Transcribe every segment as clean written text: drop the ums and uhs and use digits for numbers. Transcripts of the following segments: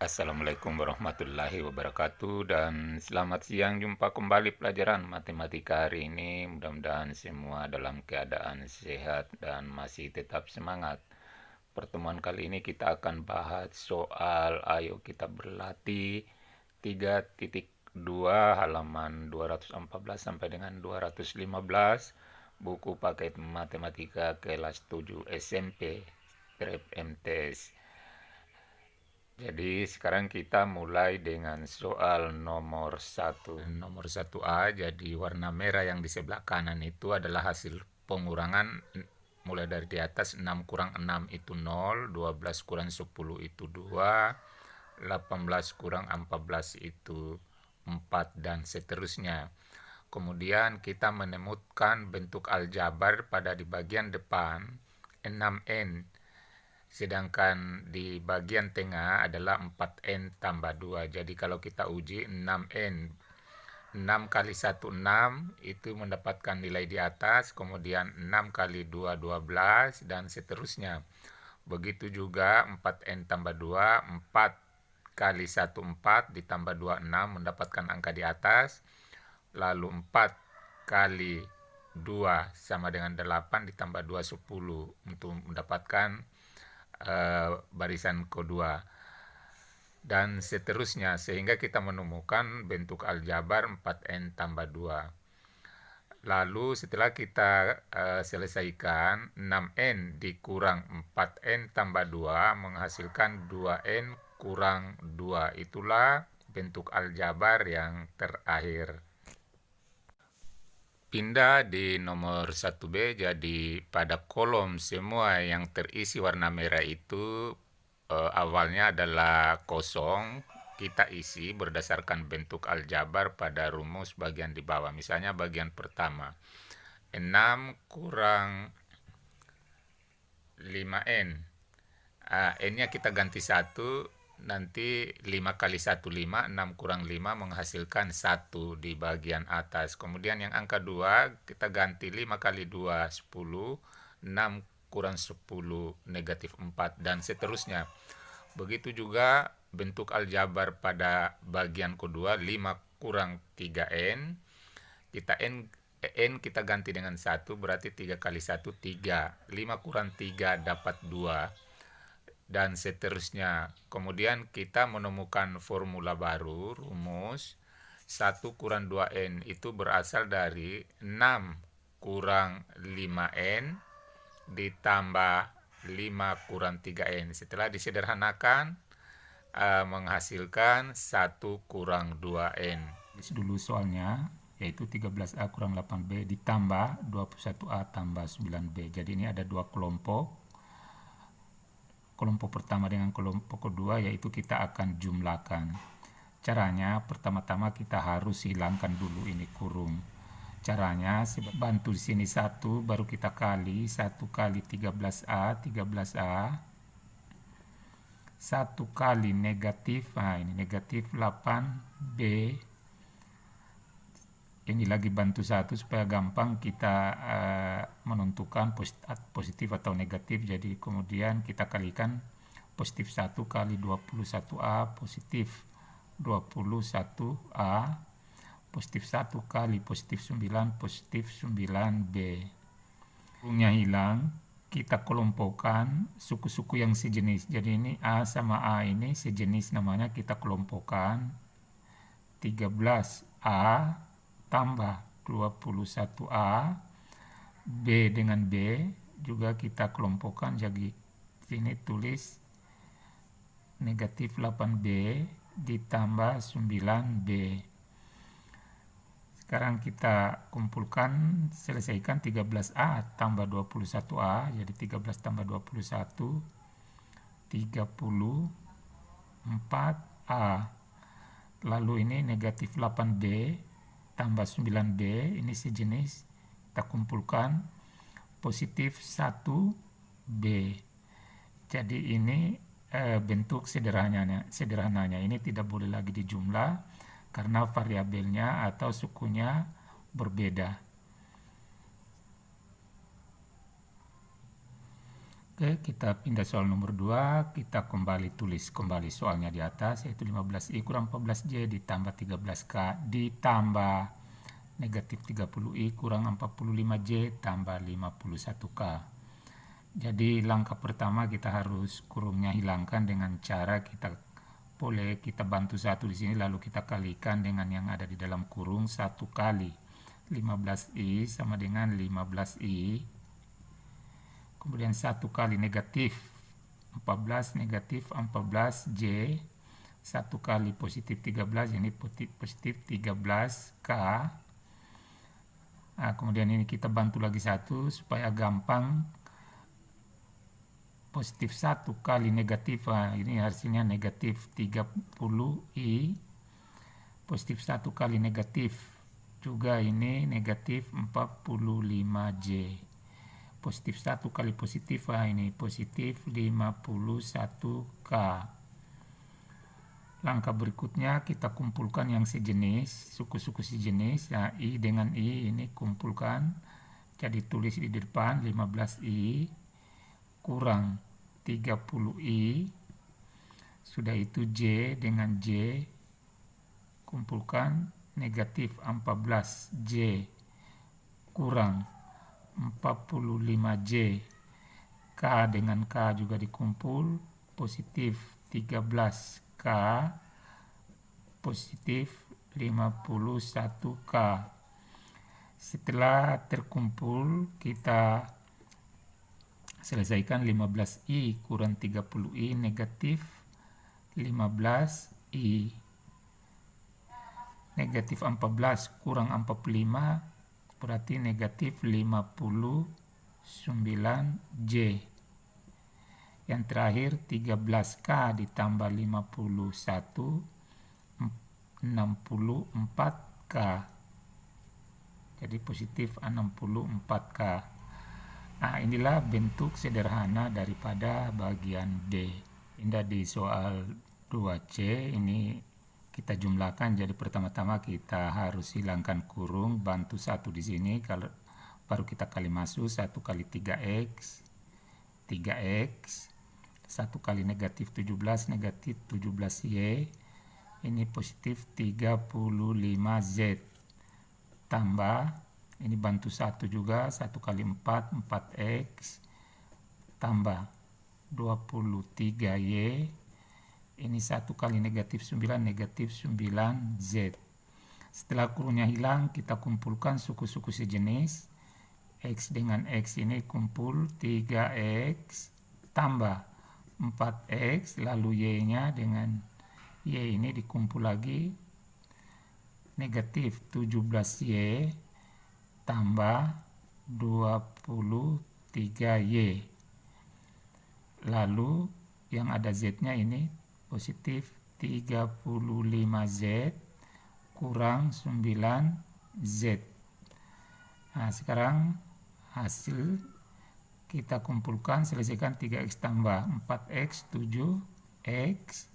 Assalamualaikum warahmatullahi wabarakatuh dan selamat siang, jumpa kembali pelajaran matematika hari ini. Mudah-mudahan semua dalam keadaan sehat dan masih tetap semangat. Pertemuan kali ini kita akan bahas soal ayo kita berlatih 3.2 halaman 214 sampai dengan 215 buku paket matematika kelas 7 SMP Strep MTS. Jadi sekarang kita mulai dengan soal nomor 1. Nomor 1A, jadi warna merah yang di sebelah kanan itu adalah hasil pengurangan mulai dari di atas. 6 kurang 6 itu 0, 12 kurang 10 itu 2, 18 kurang 14 itu 4, dan seterusnya. Kemudian kita menemukan bentuk aljabar pada di bagian depan 6n. Sedangkan di bagian tengah adalah 4n tambah 2. Jadi kalau kita uji 6n, 6 kali 1 6 itu mendapatkan nilai di atas, kemudian 6 kali 2 12 dan seterusnya. Begitu juga 4n tambah 2, 4 kali 1 4 ditambah 2 6 mendapatkan angka di atas. Lalu 4 kali 2 sama dengan 8 ditambah 2 10 untuk mendapatkan barisan kedua dan seterusnya, sehingga kita menemukan bentuk aljabar 4n tambah 2. Lalu setelah kita selesaikan, 6n dikurang 4n tambah 2 menghasilkan 2n kurang 2. Itulah bentuk aljabar yang terakhir. Pindah di nomor 1B, jadi pada kolom semua yang terisi warna merah itu awalnya adalah kosong, kita isi berdasarkan bentuk aljabar pada rumus bagian di bawah. Misalnya bagian pertama, 6 kurang 5n. N-nya kita ganti 1, nanti 5 kali 1 5, 6 kurang 5 menghasilkan 1 di bagian atas. Kemudian yang angka 2 kita ganti 5 kali 2 10, 6 kurang 10 negatif 4 dan seterusnya. Begitu juga bentuk aljabar pada bagian kedua, 5 kurang 3n. Kita n kita ganti dengan 1, berarti 3 kali 1 3. 5 kurang 3 dapat 2 dan seterusnya. Kemudian kita menemukan formula baru, rumus 1 kurang 2n itu berasal dari 6 kurang 5n ditambah 5 kurang 3n. Setelah disederhanakan menghasilkan 1 kurang 2n. Dulu soalnya, yaitu 13A kurang 8B ditambah 21A tambah 9B. Jadi ini ada dua kelompok. Kelompok pertama dengan kelompok kedua, yaitu kita akan jumlahkan. Caranya, pertama-tama kita harus hilangkan dulu ini kurung. Caranya, bantu di sini 1, baru kita kali 1 kali 13A, 13A. 1 kali negatif, ini negatif 8B. Ini lagi bantu 1 supaya gampang kita menentukan positif atau negatif. Jadi kemudian kita kalikan positif 1 kali 21A positif 21A, positif 1 kali positif 9 positif 9B. Kurungnya hilang, kita kelompokkan suku-suku yang sejenis. Jadi ini A sama A ini sejenis, namanya kita kelompokkan 13A tambah 21A, B dengan B juga kita kelompokkan, jadi sini tulis negatif 8B ditambah 9B. Sekarang kita kumpulkan, selesaikan 13A tambah 21A, jadi 13 tambah 21, 34A. Lalu ini negatif 8B tambah 9B, ini sejenis, kita kumpulkan positif 1B. Jadi ini bentuk sederhananya ini tidak boleh lagi dijumlah karena variabelnya atau sukunya berbeda. Oke, kita pindah soal nomor 2, kita tulis kembali soalnya di atas, yaitu 15i kurang 14j ditambah 13k ditambah negatif 30i kurang 45j tambah 51k. Jadi langkah pertama kita harus kurungnya hilangkan dengan cara kita bantu satu di sini, lalu kita kalikan dengan yang ada di dalam kurung 1 kali 15i sama dengan 15i. Kemudian 1 kali negatif 14 negatif 14J, 1 kali positif 13, ini positif 13K. Nah, kemudian ini kita bantu lagi satu supaya gampang. Positif 1 kali negatif, ini hasilnya negatif 30I. Positif 1 kali negatif juga ini negatif 45J. Positif 1 kali positif, ini positif 51K. Langkah berikutnya kita kumpulkan yang sejenis, suku-suku sejenis. Nah, I dengan I ini kumpulkan, jadi tulis di depan 15I kurang 30I. Sudah itu J dengan J kumpulkan negatif 14J kurang 45J, K dengan K juga dikumpul, positif 13K, positif 51K. Setelah terkumpul, kita selesaikan 15I kurang 30I negatif 15I. Negatif 14 kurang 45 berarti negatif 59J. Yang terakhir 13K ditambah 51, 64K. Jadi positif 64K. Nah, inilah bentuk sederhana daripada bagian D. Pindah di soal 2C, ini kita jumlahkan. Jadi pertama-tama kita harus hilangkan kurung, bantu satu di sini, kalau baru kita kali masuk 1 kali 3x 1 kali negatif 17 negatif 17y, ini positif 35z tambah ini bantu satu juga 1 kali 4 4x tambah 23y, ini 1 kali negatif 9 negatif 9z. Setelah kurungnya hilang, kita kumpulkan suku-suku sejenis. X dengan X ini kumpul 3x tambah 4x, lalu Y-nya dengan Y ini dikumpul lagi negatif 17y tambah 23y. Lalu yang ada Z-nya ini positif 35Z kurang 9Z. Nah, sekarang hasil kita kumpulkan, selesaikan 3x tambah 4x 7x.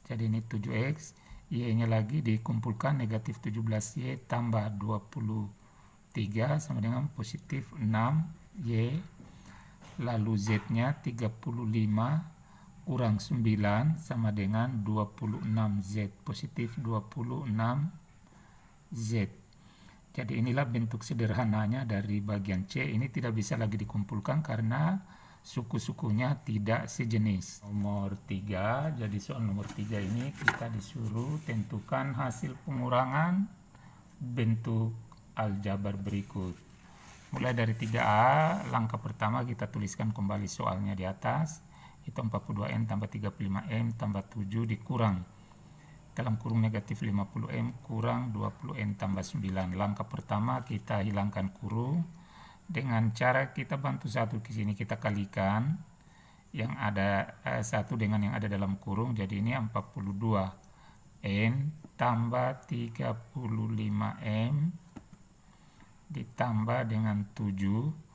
Jadi ini 7x, Y-nya lagi dikumpulkan negatif 17Y tambah 23 sama dengan positif 6Y. Lalu Z-nya 35 kurang 9 sama dengan 26Z, positif 26Z. Jadi inilah bentuk sederhananya dari bagian C. Ini tidak bisa lagi dikumpulkan karena suku-sukunya tidak sejenis. Nomor 3, jadi soal nomor 3 ini kita disuruh tentukan hasil pengurangan bentuk aljabar berikut. Mulai dari 3A, langkah pertama kita tuliskan kembali soalnya di atas. Itu 42M tambah 35M tambah 7 dikurang dalam kurung negatif 50M kurang 20M tambah 9. Langkah pertama kita hilangkan kurung dengan cara kita bantu satu ke sini, kita kalikan yang ada satu dengan yang ada dalam kurung, jadi ini 42M tambah 35M ditambah dengan 7.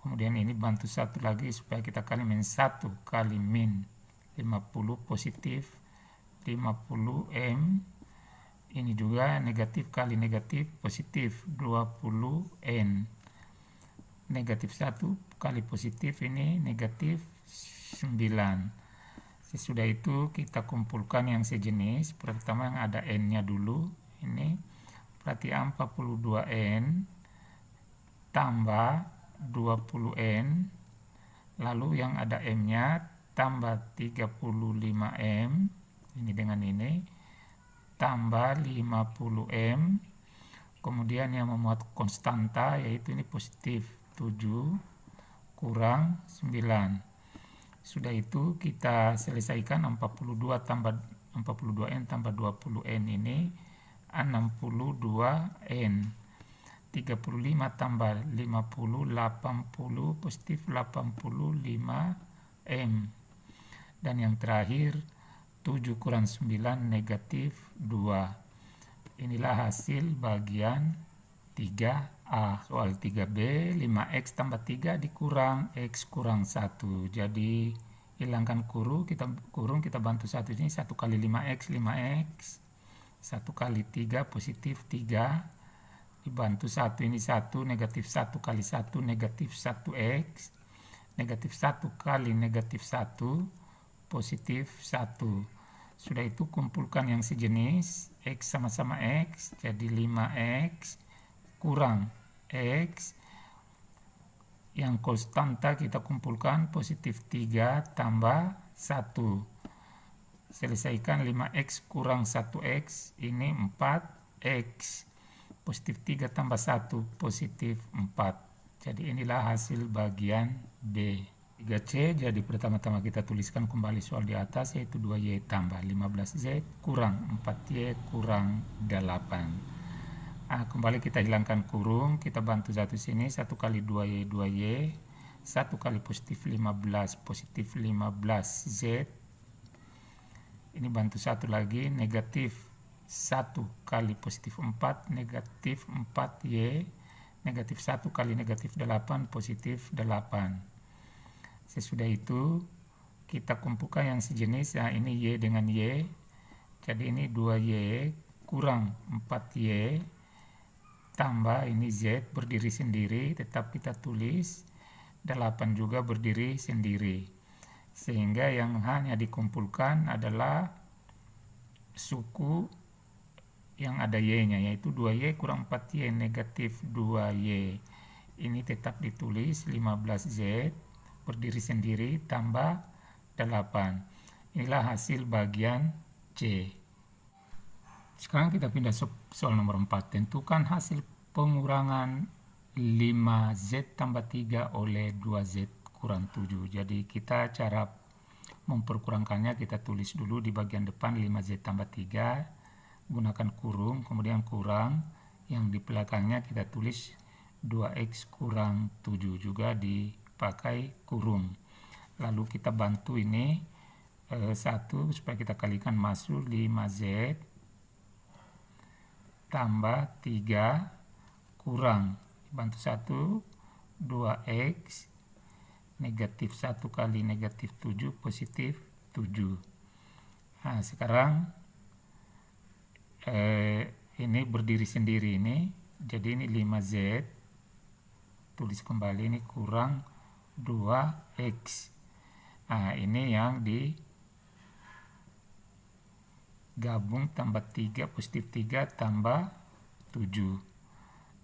Kemudian ini bantu satu lagi supaya kita kali min 1 kali min 50 positif 50M. Ini juga negatif kali negatif positif 20N. negatif 1 kali positif ini negatif 9. Sesudah itu kita kumpulkan yang sejenis. Pertama yang ada n-nya dulu. Ini berarti 42n tambah 20n. Lalu yang ada m-nya tambah 35m. Ini dengan ini. Tambah 50m. Kemudian yang memuat konstanta yaitu ini positif 7 kurang 9. Sudah itu kita selesaikan 42n tambah 20n ini 62n. 35 tambah 50 80 positif 85m. Dan yang terakhir 7 kurang 9 negatif 2. Inilah hasil bagian 3A. Soal 3B, 5x tambah 3 dikurang x kurang 1. Jadi hilangkan kurung, kita bantu 1 ini 1 kali 5x, 5x. 1 kali 3 positif 3. Dibantu 1 ini 1, negatif 1 kali 1 negatif 1x. Negatif 1 kali negatif 1 positif 1. Sudah itu kumpulkan yang sejenis, x sama-sama x, jadi 5x kurang x. Yang konstanta kita kumpulkan positif 3 tambah 1. Selesaikan 5x kurang 1x, ini 4x. Positif 3 tambah 1, positif 4. Jadi inilah hasil bagian B. 3C, jadi pertama-tama kita tuliskan kembali soal di atas, yaitu 2Y tambah 15Z kurang 4Y kurang 8. Kembali kita hilangkan kurung, kita bantu satu sini, 1 kali 2Y, 2Y, 1 kali positif 15, positif 15Z. Ini bantu satu lagi, negatif 1 kali positif 4, negatif 4Y, negatif 1 kali negatif 8, positif 8. Sesudah itu kita kumpulkan yang sejenis, ini Y dengan Y, jadi ini 2Y kurang 4Y tambah ini Z berdiri sendiri, tetap kita tulis, 8 juga berdiri sendiri, sehingga yang hanya dikumpulkan adalah suku yang ada Y-nya, yaitu 2Y kurang 4Y negatif 2Y. Ini tetap ditulis 15Z berdiri sendiri tambah 8. Inilah hasil bagian C. Sekarang kita pindah soal nomor 4. Tentukan hasil pengurangan 5Z tambah 3 oleh 2Z kurang 7. Jadi kita cara memperkurangkannya kita tulis dulu di bagian depan 5Z tambah 3, gunakan kurung, kemudian kurang, yang di belakangnya kita tulis 2X kurang 7 juga dipakai kurung. Lalu kita bantu ini 1 supaya kita kalikan masuk 5Z tambah 3 kurang, bantu 1, 2X negatif 1 kali negatif 7 positif 7. Sekarang ini berdiri sendiri ini, jadi ini 5Z, tulis kembali ini kurang 2X. Ini yang digabung tambah 3 positif 3 tambah 7.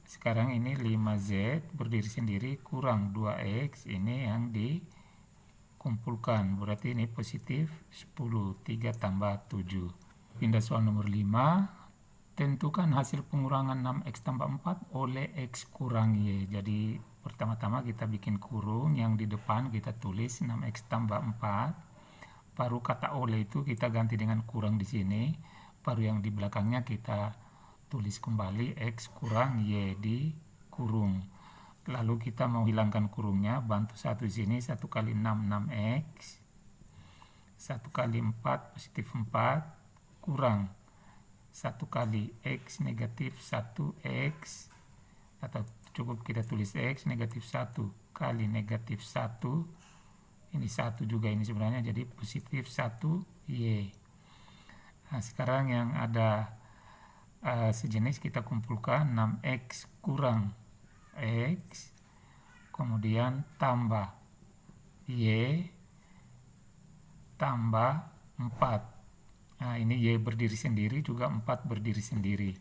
Sekarang ini 5Z berdiri sendiri kurang 2X, ini yang dikumpulkan, berarti ini positif 10, 3 tambah 7. Pindah soal nomor 5. Tentukan hasil pengurangan 6X tambah 4 oleh X kurang Y. Jadi pertama-tama kita bikin kurung, yang di depan kita tulis 6X tambah 4. Baru kata oleh itu kita ganti dengan kurang di sini. Baru yang di belakangnya kita tulis kembali X kurang Y di kurung. Lalu kita mau hilangkan kurungnya, bantu satu sini, 1 kali 6, 6X. 1 kali 4, positif 4, kurang 1 kali X negatif 1X, atau cukup kita tulis X negatif 1 kali negatif 1, ini 1 juga ini sebenarnya, jadi positif 1Y. Sekarang yang ada sejenis kita kumpulkan, 6X kurang X kemudian tambah Y tambah 4. Nah, ini Y berdiri sendiri, juga 4 berdiri sendiri.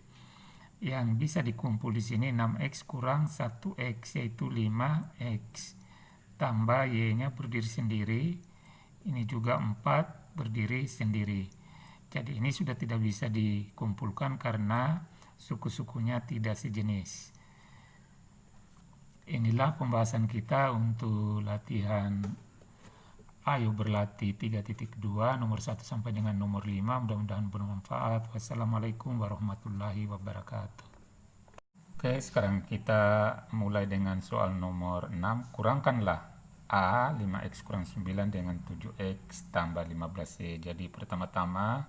Yang bisa dikumpul di sini 6X kurang 1X, yaitu 5X. Tambah Y-nya berdiri sendiri, ini juga 4 berdiri sendiri. Jadi ini sudah tidak bisa dikumpulkan karena suku-sukunya tidak sejenis. Inilah pembahasan kita untuk latihan Ayo Berlatih 3.2 nomor 1 sampai dengan nomor 5. Mudah-mudahan bermanfaat. Wassalamualaikum warahmatullahi wabarakatuh. Oke, sekarang kita mulai dengan soal nomor 6. Kurangkanlah A 5X kurang 9 dengan 7X tambah 15Y. Jadi pertama-tama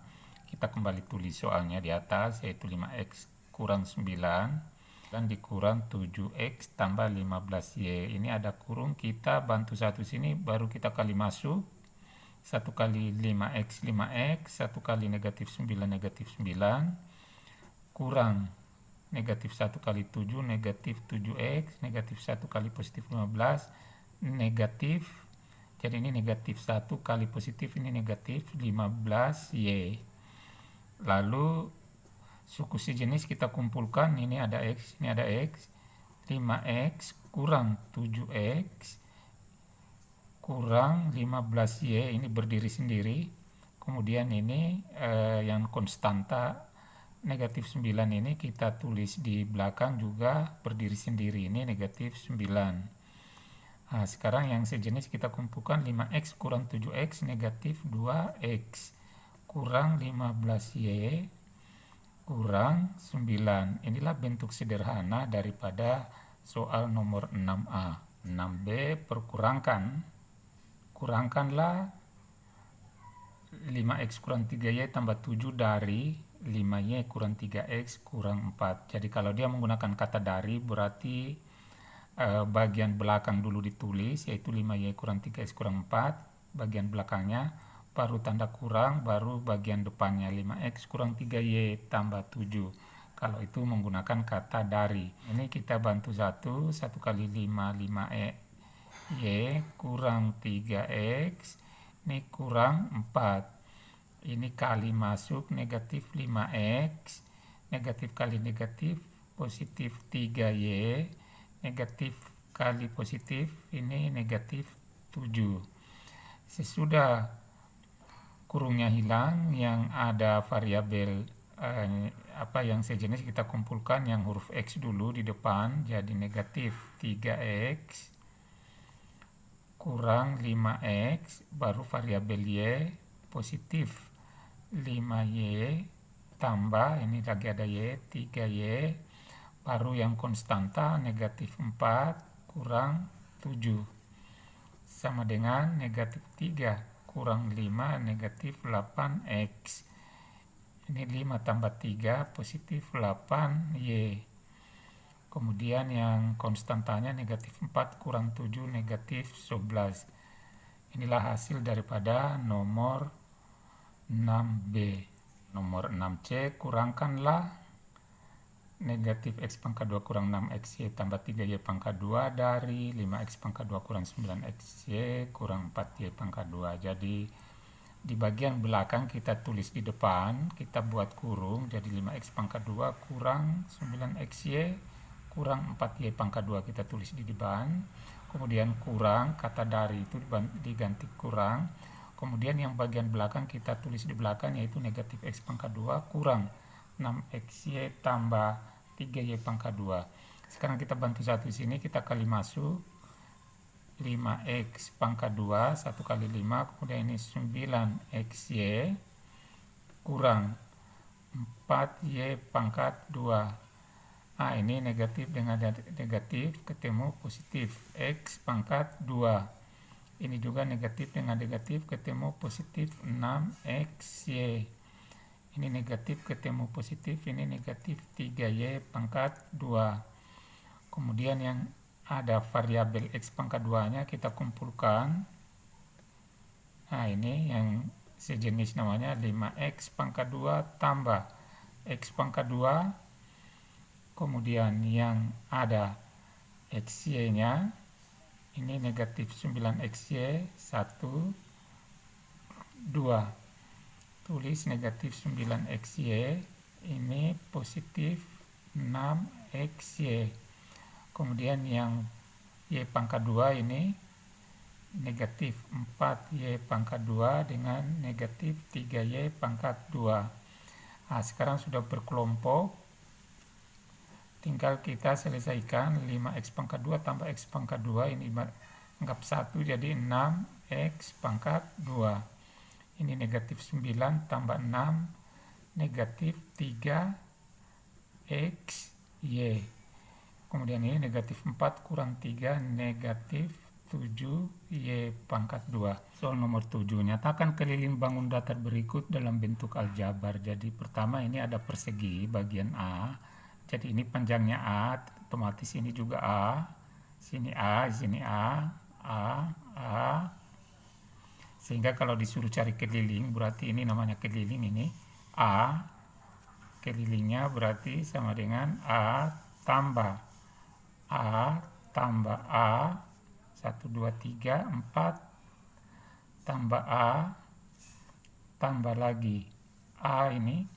kita kembali tulis soalnya di atas, yaitu 5X kurang 9 dan dikurang 7X tambah 15Y. Ini ada kurung, kita bantu satu sini, baru kita kali masuk. 1 kali 5X 5X, 1 kali negatif 9 negatif 9, kurang negatif 1 kali 7 negatif 7X, negatif 1 kali positif 15, negatif. Jadi ini negatif 1 kali positif, ini negatif 15Y. Lalu suku sejenis kita kumpulkan, ini ada X, ini ada X. 5X kurang 7X kurang 15Y, ini berdiri sendiri. Kemudian ini yang konstanta negatif 9 ini kita tulis di belakang juga berdiri sendiri, ini negatif 9. Nah, sekarang yang sejenis kita kumpulkan 5X kurang 7X negatif 2X kurang 15Y kurang 9. Inilah bentuk sederhana daripada soal nomor 6A. 6B, kurangkanlah 5X kurang 3Y tambah 7 dari 5Y kurang 3X kurang 4. Jadi kalau dia menggunakan kata dari, berarti bagian belakang dulu ditulis, yaitu 5Y kurang 3X kurang 4, bagian belakangnya, baru tanda kurang, baru bagian depannya 5X kurang 3Y tambah 7. Kalau itu menggunakan kata dari. Ini kita bantu 1 kali 5 5Y kurang 3X, ini kurang 4. Ini kali masuk negatif 5X, negatif kali negatif positif 3Y, negatif kali positif ini negatif 7. Sesudah kurungnya hilang, yang ada variabel yang sejenis kita kumpulkan yang huruf X dulu di depan, jadi negatif 3X kurang 5X, baru variabel Y positif 5Y tambah, ini lagi ada Y, 3Y, baru yang konstanta negatif 4 kurang 7 sama dengan negatif 3 kurang 5 negatif 8X. Ini 5 tambah 3 positif 8Y. Kemudian yang konstantanya negatif 4 kurang 7 negatif 11. Inilah hasil daripada nomor 6B. Nomor 6C, kurangkanlah negatif X pangkat 2 kurang 6XY tambah 3Y pangkat 2 dari 5X pangkat 2 kurang 9XY kurang 4Y pangkat 2. Jadi di bagian belakang kita tulis di depan, kita buat kurung, jadi 5X pangkat 2 kurang 9XY kurang 4Y pangkat 2 kita tulis di depan. Kemudian kurang, kata dari itu diganti kurang. Kemudian yang bagian belakang kita tulis di belakang, yaitu negatif X pangkat 2 kurang 6XY tambah 3Y pangkat 2. Sekarang kita bantu satu sini, kita kali masuk 5X pangkat 2, 1 kali 5, kemudian ini 9XY kurang 4Y pangkat 2. Nah, ini negatif dengan negatif ketemu positif, X pangkat 2. Ini juga negatif dengan negatif ketemu positif 6XY. Ini negatif ketemu positif, ini negatif 3Y pangkat 2. Kemudian yang ada variabel X pangkat 2-nya kita kumpulkan. Nah, ini yang sejenis namanya 5X pangkat 2 tambah X pangkat 2. Kemudian yang ada XY-nya Ini negatif 9xy 1, 2. Tulis negatif 9xy, ini positif 6xy. Kemudian yang y pangkat 2 ini negatif 4y pangkat 2 dengan negatif 3y pangkat 2. Nah, sekarang sudah berkelompok. Tinggal kita selesaikan 5x pangkat 2 tambah x pangkat 2. Ini anggap 1 jadi 6x pangkat 2. Ini negatif 9 tambah 6 negatif 3xy. Kemudian ini negatif 4 kurang 3 negatif 7y pangkat 2. Soal nomor 7, nyatakan keliling bangun datar berikut dalam bentuk aljabar. Jadi pertama ini ada persegi bagian A. Jadi ini panjangnya A, otomatis ini juga A. Sini A, sini A, A. Sehingga kalau disuruh cari keliling, berarti ini namanya keliling ini A. Kelilingnya berarti sama dengan A tambah A tambah A. 1, 2, 3, 4 tambah A tambah lagi A ini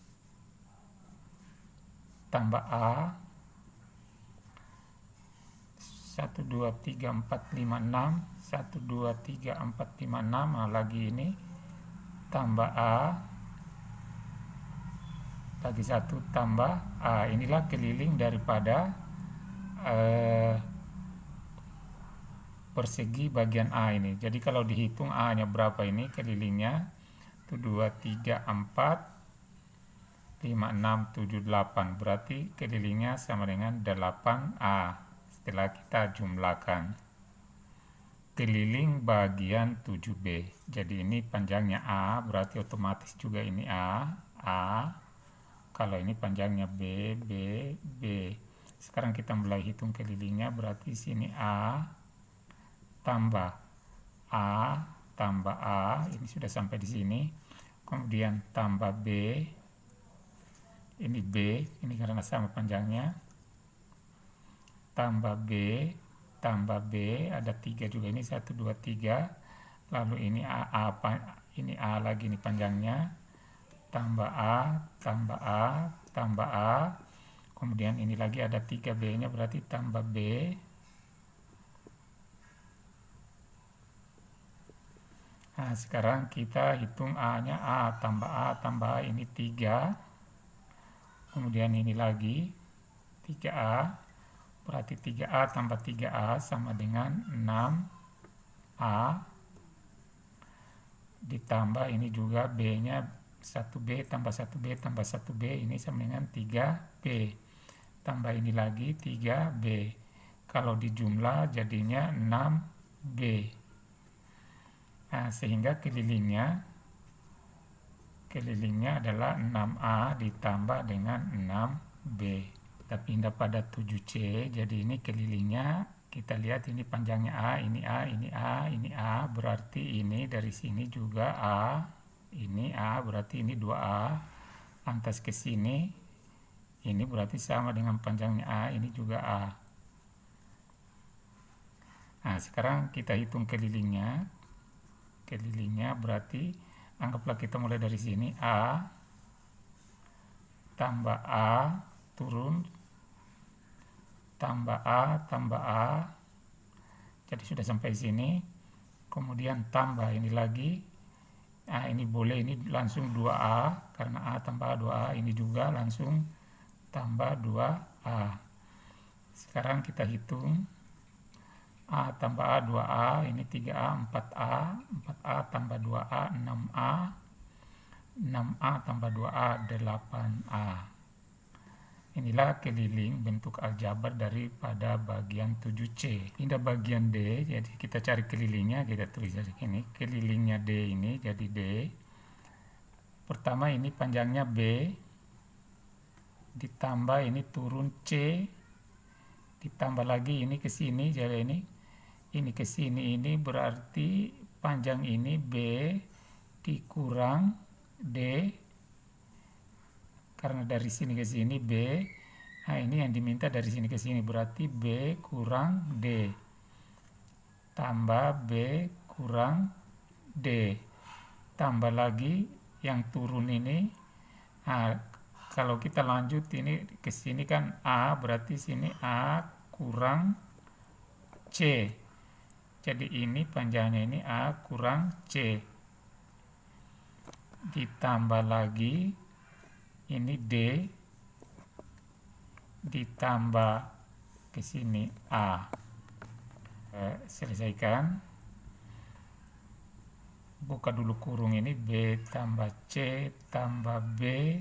tambah A. 1, 2, 3, 4, 5, 6 1, 2, 3, 4, 5, 6. Nah, lagi ini tambah A lagi 1 tambah A. Inilah keliling daripada persegi bagian A ini. Jadi kalau dihitung A nya berapa ini kelilingnya 1, 2, 3, 4, 5, 6, 7, 8. Berarti kelilingnya sama dengan 8A. Setelah kita jumlahkan keliling bagian 7B. Jadi ini panjangnya A, berarti otomatis juga ini A. Kalau ini panjangnya B. Sekarang kita mulai hitung kelilingnya, berarti sini A tambah A tambah A. Ini sudah sampai di sini. Kemudian tambah B. Ini B, ini karena sama panjangnya. Tambah B, ada 3 juga ini 1, 2, 3. Lalu ini ini A lagi ini panjangnya. Tambah A, tambah A, tambah A. Kemudian ini lagi ada 3B-nya, berarti tambah B. Nah, sekarang kita hitung A-nya A tambah A ini 3. Kemudian ini lagi 3A. Berarti 3A tambah 3A sama dengan 6A. Ditambah ini juga B-nya 1B tambah 1B tambah 1B. Ini sama dengan 3B. Tambah ini lagi 3B. Kalau dijumlah jadinya 6B. Nah, sehingga kelilingnya adalah 6A ditambah dengan 6B. Kita pindah pada 7C. Jadi ini kelilingnya kita lihat ini panjangnya A, ini A, ini A, ini A. Berarti ini dari sini juga A. Ini A, berarti ini 2A. Lantas ke sini ini berarti sama dengan panjangnya A, ini juga A. Nah, sekarang kita hitung kelilingnya. Kelilingnya berarti anggaplah kita mulai dari sini A tambah A turun tambah A, jadi sudah sampai sini. Kemudian tambah ini lagi. Nah, ini boleh ini langsung 2A, karena A tambah A 2A. Ini juga langsung tambah 2A. Sekarang kita hitung A tambah A 2A, ini 3A, 4A, 4A tambah 2A 6A, 6A tambah 2A 8A. Inilah keliling bentuk aljabar daripada bagian 7C. Pindah bagian D, jadi kita cari kelilingnya, kita tulis di sini. Kelilingnya D ini jadi D. Pertama ini panjangnya B, ditambah ini turun C, ditambah lagi ini ke sini, jadi ini ke sini, ini berarti panjang ini B dikurang D. Karena dari sini ke sini B, nah ini yang diminta dari sini ke sini, berarti B kurang D. tambah B kurang D. Tambah lagi yang turun ini. Nah, kalau kita lanjut ini ke sini kan A, berarti sini A kurang C. Jadi ini panjangnya ini A kurang C. Ditambah lagi ini D, ditambah ke sini A. Selesaikan. Buka dulu kurung ini, B tambah C tambah B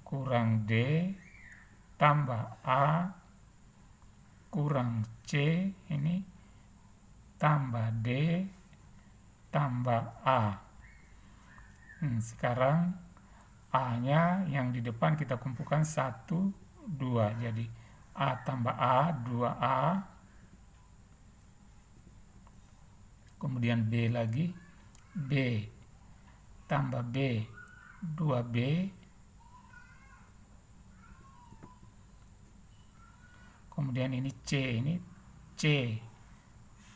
kurang D tambah A kurang C, ini tambah D tambah A. Sekarang A-nya yang di depan kita kumpulkan 1, 2. Jadi A tambah A, 2A. Kemudian B lagi, B tambah B, 2B. Kemudian ini C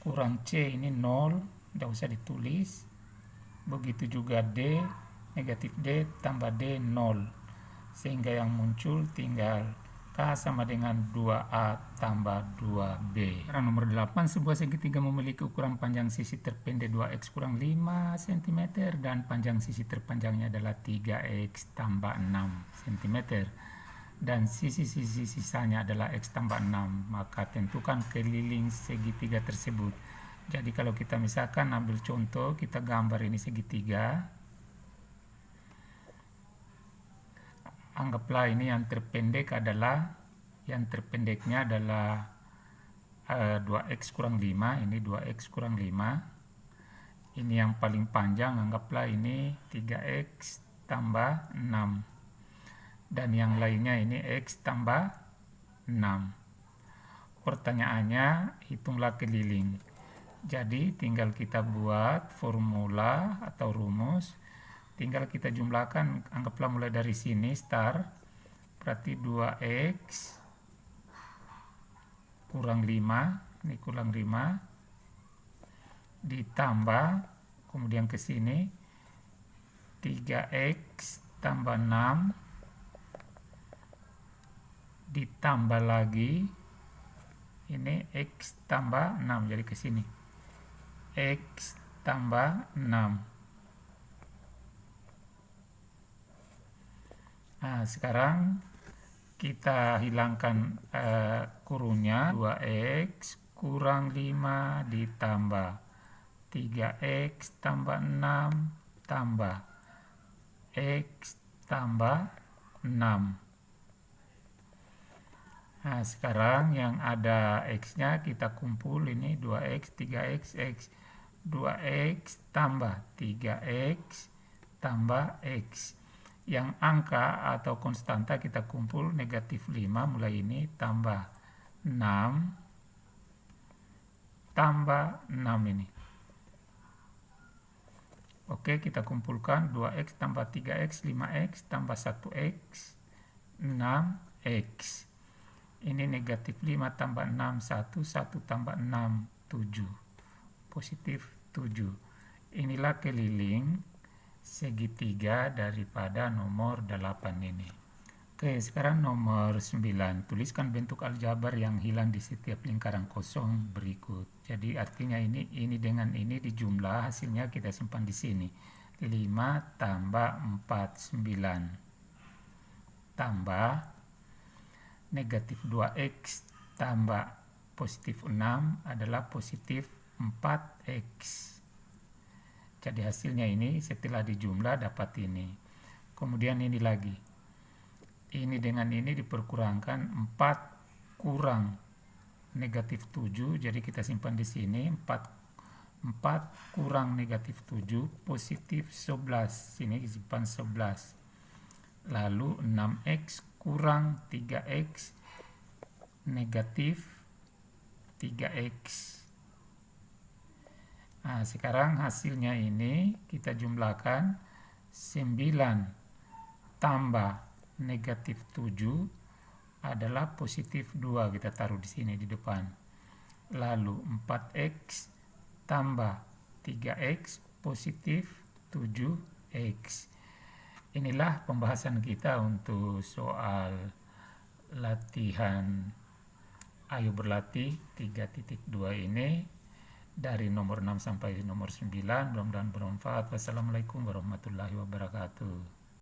kurang C, ini 0, tidak usah ditulis. Begitu juga D, negatif D tambah D 0. Sehingga yang muncul tinggal K sama dengan 2A tambah 2B. Sekarang nomor 8, sebuah segitiga memiliki ukuran panjang sisi terpendek 2X kurang 5 cm dan panjang sisi terpanjangnya adalah 3X tambah 6 cm. Dan sisi-sisi sisanya adalah X tambah 6. Maka tentukan keliling segitiga tersebut. Jadi kalau kita misalkan ambil contoh, kita gambar ini segitiga. Anggaplah ini yang terpendek adalah, yang terpendeknya adalah 2X kurang 5, ini 2X kurang 5. Ini yang paling panjang, anggaplah ini 3X tambah 6. Dan yang lainnya ini X tambah 6. Pertanyaannya, hitunglah keliling. Jadi tinggal kita buat formula atau rumus. Tinggal kita jumlahkan, anggaplah mulai dari sini start. Berarti 2X kurang 5, ini kurang 5. Ditambah, kemudian ke sini 3X tambah 6. Ditambah lagi ini X tambah 6, jadi ke sini X tambah 6. Nah, sekarang kita hilangkan kurungnya. 2X kurang 5 ditambah 3X tambah 6 tambah X tambah 6. Nah, sekarang yang ada X-nya kita kumpul, ini 2X, 3X, X. 2X tambah 3X tambah X. Yang angka atau konstanta kita kumpul negatif 5, mulai ini tambah 6 tambah 6 ini. Oke, kita kumpulkan 2X tambah 3X, 5X tambah 1X, 6X. Ini negatif 5 tambah 6, 1, 1 tambah 6, 7. Positif 7. Inilah keliling segitiga daripada nomor 8 ini. Oke, sekarang nomor 9. Tuliskan bentuk aljabar yang hilang di setiap lingkaran kosong berikut. Jadi artinya ini dengan ini dijumlah, hasilnya kita simpan di sini. 5 tambah 4, 9. Tambah negatif 2X tambah positif 6 adalah positif 4X. Jadi hasilnya ini setelah dijumlah dapat ini. Kemudian ini lagi. Ini dengan ini diperkurangkan, 4 kurang negatif 7. Jadi kita simpan di sini 4 kurang negatif 7 positif 11. Sini simpan 11. Lalu 6X kurang 3X negatif 3X. Nah, sekarang hasilnya ini kita jumlahkan, 9 tambah negatif 7 adalah positif 2, kita taruh di sini di depan. Lalu 4X tambah 3x positif 7x. Inilah pembahasan kita untuk soal latihan Ayo Berlatih 3.2 ini dari nomor 6 sampai nomor 9. Mudah-mudahan bermanfaat. Wassalamualaikum warahmatullahi wabarakatuh.